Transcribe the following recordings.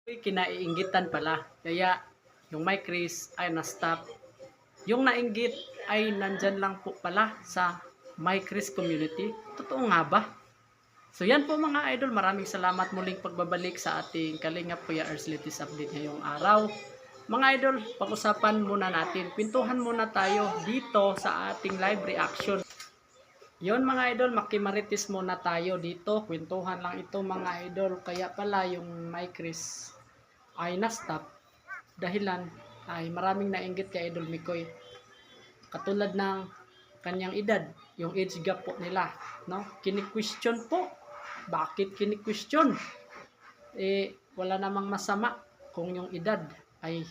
Kinaiinggitan pala. Kaya yung may Chris ay na-stop. Yung nainggit ay nandyan lang po pala sa my Chris community. Totoo nga ba? So yan po mga idol, maraming salamat muling pagbabalik sa ating Kalingap Kuya Ers latest update ngayong araw. Mga idol, pag-usapan muna natin. Pintuhan muna tayo dito sa ating live reaction. Yon mga idol, makimaritis muna tayo dito. Kwentuhan lang ito mga idol. Kaya pala yung my Chris ay na-stop dahilan ay maraming nainggit kay Idol Mikoy. Katulad ng kanyang edad, yung age gap po nila, no? Kini-question po. Bakit kini-question? Wala namang masama kung yung edad ay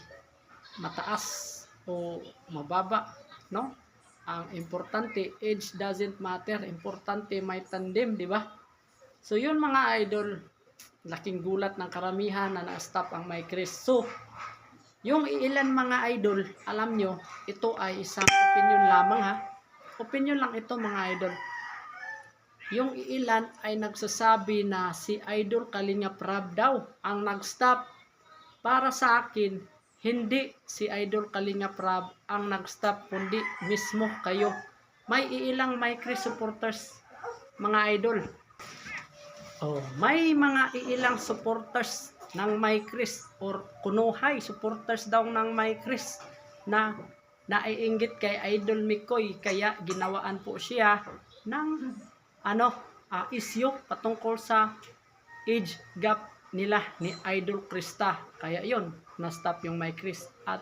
mataas o mababa, no? Ang importante, age doesn't matter. Importante may tandem, di ba? So yun mga idol, laking gulat ng karamihan na na-stop ang my Chris. So, yung ilan mga idol, alam nyo, ito ay isang opinion lamang ha. Opinion lang ito mga idol. Yung ilan ay nagsasabi na si Idol Kalingap Rab daw ang nag-stop. Para sa akin, hindi si Idol Kalingap Rab ang nag-stop, kundi mismo kayo. May ilang my Chris supporters, mga idol. Oh, may mga ilang supporters ng my Chris or kunuhay supporters daw ng my Chris na naiinggit kay Idol Mikoy, kaya ginawaan po siya ng issue patungkol sa age gap nila ni Idol Krista. Kaya yon, na-stop yung my Chris at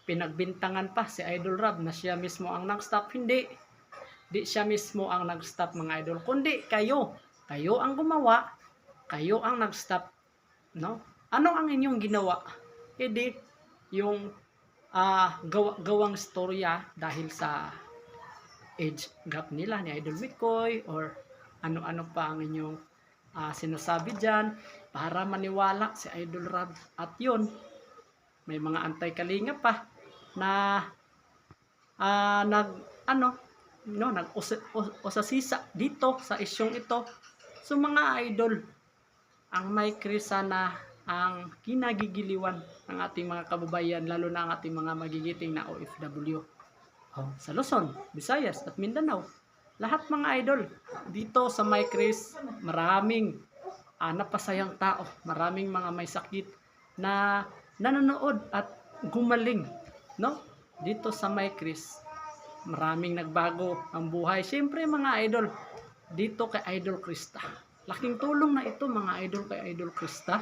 pinagbintangan pa si Idol Rab na siya mismo ang nag-stop. Hindi siya mismo ang nag-stop mga idol, kundi kayo ang gumawa, kayo ang nag-stop, no? Ano ang inyong ginawa? Edit yung gawang storya dahil sa age gap nila ni Idol Mikoy or ano-ano pa ang inyong sinasabi dyan para maniwala si Idol Rab. At yun, may mga antay-kalinga pa na nag-usasisa dito sa isyong ito. So mga idol, ang may Chris sana ang kinagigiliwan ng ating mga kababayan, lalo na ang ating mga magigiting na OFW sa Luzon, Visayas at Mindanao. Lahat mga idol, dito sa my Chris, maraming napasayang tao, maraming mga may sakit na nanonood at gumaling, no? Dito sa my Chris, maraming nagbago ang buhay. Siyempre mga idol, dito kay Idol Krista, laking tulong na ito mga idol kay Idol Krista.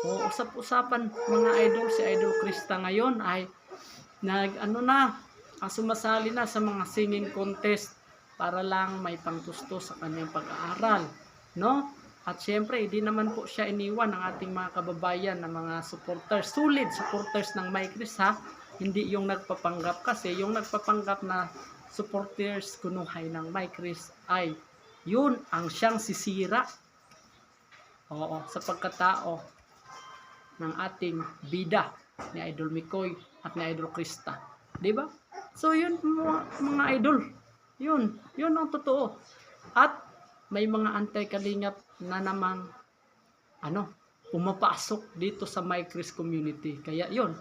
O usap-usapan mga idol, si Idol Krista ngayon ay sumasali na sa mga singing contest para lang may pangtusto sa kanyang pag-aaral, no? At syempre, hindi naman po siya iniwan ng ating mga kababayan na mga supporters, solid supporters ng my Chris ha. Hindi yung nagpapanggap, kasi yung nagpapanggap na supporters kunuhay ng my Chris ay yun ang siyang sisira, sa pagkatao ng ating bida ni Idol Mikoy at ni Idol Krista, di ba? So yun mga idol, yun ang totoo. At may mga antay-kalingap na namang pumapasok dito sa my Chris community. Kaya yun,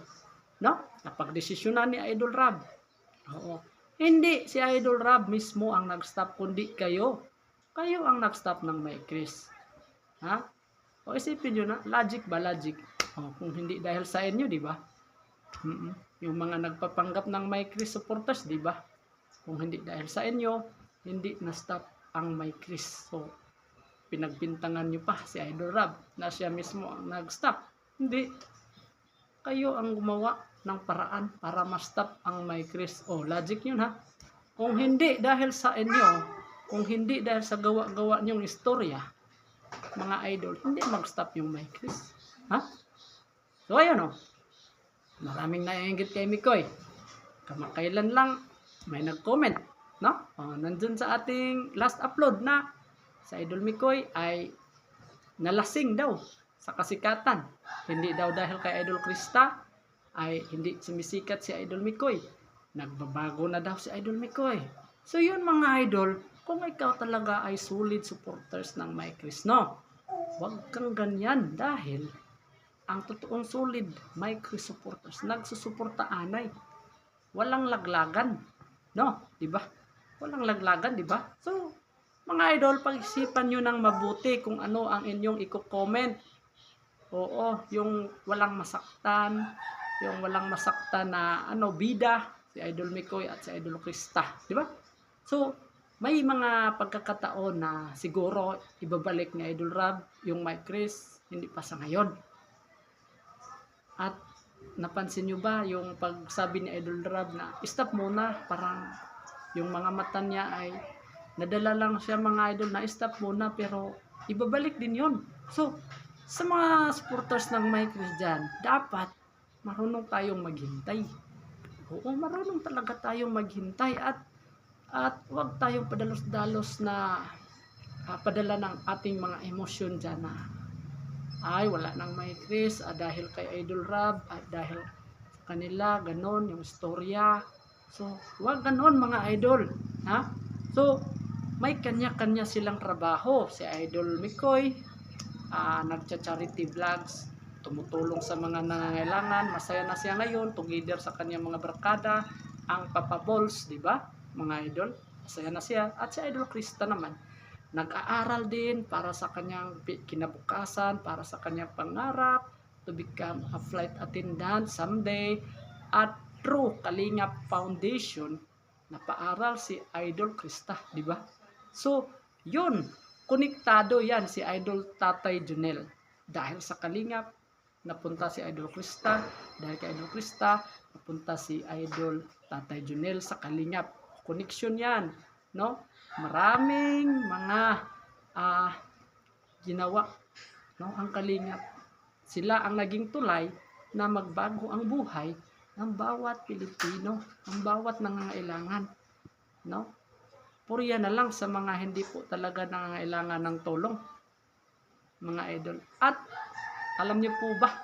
no? Napagdesisyonan ni Idol Rab. Hindi si Idol Rab mismo ang nag-stop, kundi kayo ang nag-stop ng my Chris. Ha? O isipin nyo na, logic ba? Logic. Kung hindi dahil sa inyo, di ba? Yung mga nagpapanggap ng my Chris supporters, di ba? Kung hindi dahil sa inyo, hindi na-stop ang my Chris. So, pinagbintangan nyo pa si Idol Rab na siya mismo ang nag-stop. Hindi. Kayo ang gumawa ng paraan para ma-stop ang my Chris. Logic yun ha. Kung hindi dahil sa inyo, kung hindi dahil sa gawa-gawa nyong istorya, mga idol, hindi mag-stop yung my Chris. Ha? So ayun maraming naiinggit kay Mikoy. Kamakailan lang may nag-comment, no? Nandun sa ating last upload na sa Idol Mikoy ay nalasing daw sa kasikatan. Hindi daw dahil kay Idol Krista ay hindi sumisikat si Idol Mikoy. Nagbabago na daw si Idol Mikoy. So yun mga idol, kung ikaw talaga ay solid supporters ng my Chris, no? Huwag kang ganyan dahil ang totoong solid Micris supporters. Nagsusuporta anay. Walang laglagan. No? Diba? Walang laglagan, diba? So, mga idol, pag-isipan nyo ng mabuti kung ano ang inyong i-comment. Oo, yung walang masaktan, na bida, si Idol Mikoy at si Idol Krista, di ba? So, may mga pagkakataon na siguro ibabalik ni Idol Rab yung Mike Chris, hindi pa sa ngayon. At napansin nyo ba yung pagsabi ni Idol Rab na stop muna, parang yung mga mata niya ay nadala lang siya mga idol na stop muna, pero ibabalik din yon. So, sa mga supporters ng Mike Chris dyan, dapat marunong tayong maghintay. Oo, marunong talaga tayong maghintay at huwag tayong padalos-dalos na padala ng ating mga emosyon dyan na ay wala nang Mike Chris dahil kay Idol Rab, dahil sa kanila, ganon yung istorya. So, huwag ganon mga idol. Ha? So, may kanya-kanya silang trabaho. Si Idol Mikoy, nagcha-charity vlogs, tumutulong sa mga nangangailangan, masaya na siya ngayon, together sa kanyang mga barkada, ang Papa Balls, di ba? Mga idol, masaya na siya. At si Idol Krista naman, nag-aaral din para sa kanyang kinabukasan, para sa kanyang pangarap, to become a flight attendant someday. At through Kalingap Foundation, napaaral si Idol Krista, di ba? So, yun, konektado yan si Idol Tatay Junel. Dahil sa Kalingap, napunta si Idol Krista. Dahil kay Idol Krista, napunta si Idol Tatay Junel sa Kalingap. Connection yan, no? Maraming mga ginawa, no, ang Kalingap. Sila ang naging tulay na magbago ang buhay ng bawat Pilipino, ng bawat nangangailangan, no? Puriya na lang sa mga hindi po talaga nangangailangan ng tulong, mga idol. At alam niyo po ba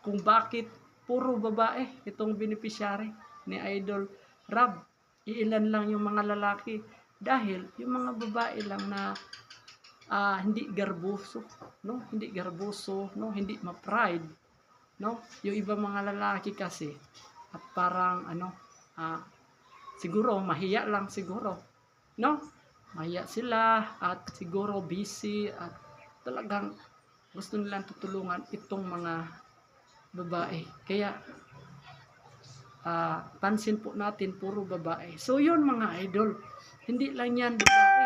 kung bakit puro babae itong beneficiary ni Idol Rab? Iilan lang yung mga lalaki, dahil yung mga babae lang na hindi garbuso, no? Hindi garbuso, no? Hindi ma-pride, no? Yung iba mga lalaki kasi at parang siguro mahiya lang siguro, no? Mahiya sila at siguro busy at talagang gusto nilang tutulungan itong mga babae. Kaya pansin po natin puro babae. So yun mga idol, hindi lang yan babae,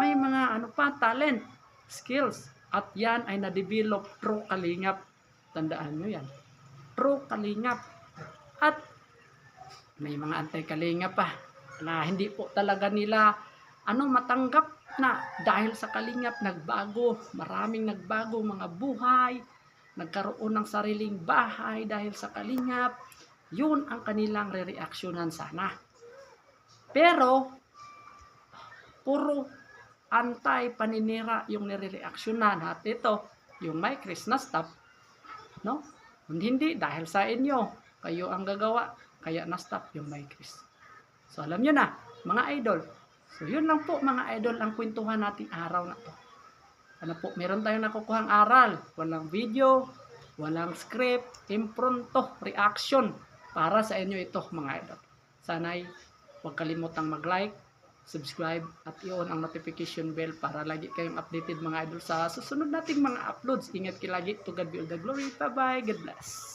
may mga talent, skills, at yan ay na-develop through Kalingap. Tandaan nyo yan, through Kalingap. At may mga anti-Kalingap pa na hindi po talaga nila matanggap na dahil sa Kalingap nagbago, maraming nagbago mga buhay, nagkaroon ng sariling bahay dahil sa Kalingap. Yun ang kanilang re-reaksyonan sana. Pero puro anti-paninira yung nire-reaksyonan. At ito, yung Mike Chris na stop, no? Hindi dahil sa inyo, kayo ang gagawa, kaya na stop yung Mike Chris. So alam nyo na, mga idol. So yun lang po mga idol ang kwentuhan natin araw na to. Ano po, meron tayong nakukuhang aral. Walang video, walang script, impronto, reaction. Para sa inyo ito mga idol. Sana'y huwag kalimutang mag-like, subscribe, at i-on ang notification bell para lagi kayong updated mga idol sa susunod nating mga uploads. Ingat kayo lagi. To God be all the glory. Bye bye. God bless.